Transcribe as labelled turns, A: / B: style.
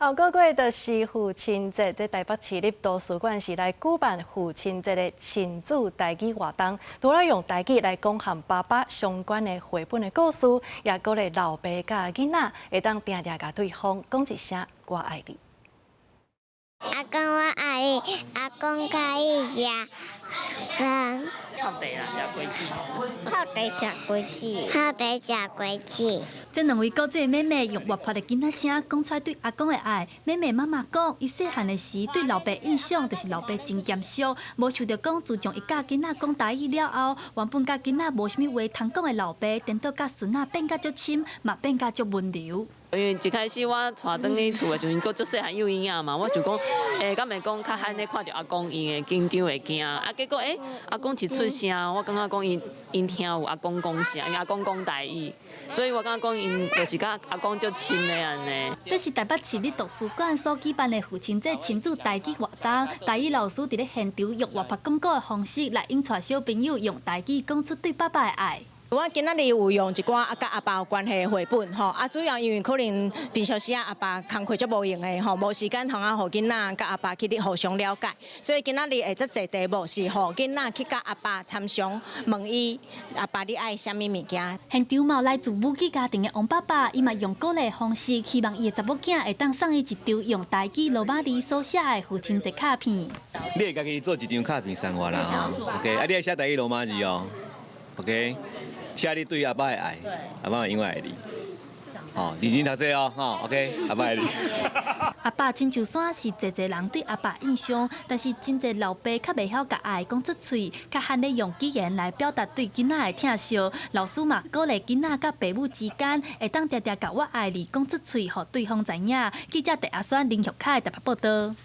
A: 后个月就是父亲节，在台北市立图书馆是来举办父亲节的亲子台语活动，除了用台语来讲和爸爸相关的绘本的故事，也鼓励老爸甲囡仔会当定定甲对方讲一声“我爱你”。
B: 阿公我爱你，阿公可以食饭。
C: 泡茶啦，食果子。
B: 泡茶食果子。泡茶食果子。
D: 这两位高姐妹妹用活泼的囡仔声讲出来对阿公的爱。妹妹妈妈讲，伊细汉的时对老爸印象就是老爸真严肃，无想到讲自从伊教囡仔讲台语了后，原本甲囡仔无啥物话通讲的老爸，颠倒甲孙仔变甲足亲，嘛变甲足温柔。
C: 因为一开始我带转去厝的时阵，佫足细汉幼婴仔嘛，我就讲，敢袂讲较罕咧看到阿公因会紧张会惊，结果阿公一出声，我感觉讲因听有阿公讲啥，因为阿公讲台语，所以我感觉讲因就是甲阿公足亲的安尼。
D: 这是台北市立图书馆所举办的父亲节亲子台语活动，台语老师伫咧现场用活泼讲故的方式来引带小朋友用台语讲出对爸爸的爱。
E: 我今仔日有用一寡甲阿爸有关系的绘本吼，主要因为可能平常时阿爸工课足无用的吼，无时间通互囡仔甲阿爸去互相了解，所以今仔日会做这题目是互囡仔去甲阿爸参详，问伊阿爸你爱啥物物件。
D: 现场嘛来自母鸡家庭的王爸爸，伊嘛用鼓励的方式，希望伊的查某囝会当送伊一张用台语罗马字所写的父亲节卡片。
F: 你会家己做一张卡片送我啦，OK， 你爱写台语罗马字哦 ，OK。写你对阿爸的爱，阿爸永远爱你。哦，认真读书哦，OK， 阿爸爱你。
D: 阿爸亲像山是侪人对阿爸印象，但是真侪老爸较袂晓甲爱讲出嘴，较罕咧用语言来表达对囡仔的疼惜。老师嘛鼓励囡仔甲父母之间会当常常甲我爱你讲出嘴，互对方知影。记者陈阿选林玉凯台北报道。